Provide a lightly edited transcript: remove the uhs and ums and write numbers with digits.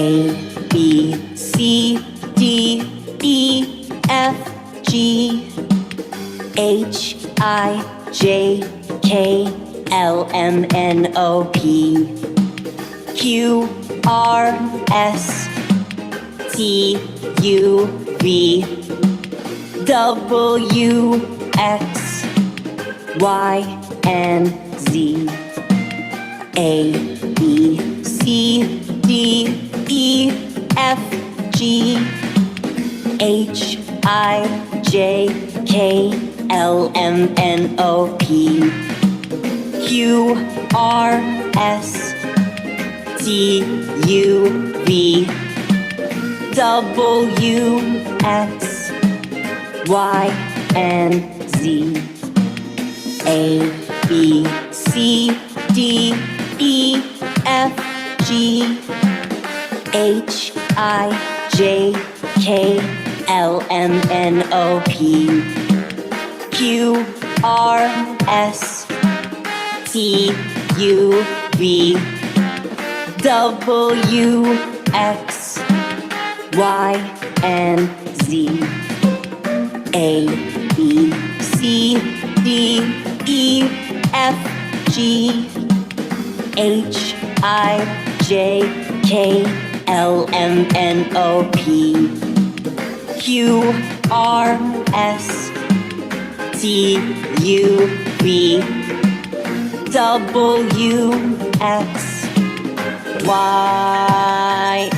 A, B, C, D, E, F, G, H, I, J, K, L, M, N, O, P, Q, R, S, T, U, V, W, X, Y, and Z. A, B, C, D, E, F, G, H, I, J, K, L, M, N, O, P, Q, R, S, T, U, V, W, X, Y, and Z. A, B, C, D, E, F, G, H, I, J, K, L, M, N, O, P, Q, R, S, T, U, V, W, X, Y, and Z. A, B, C, D, E, F, G, H, I, J, K, L, M, N, O, P, Q, R, S, T, U, V, W, X, Y,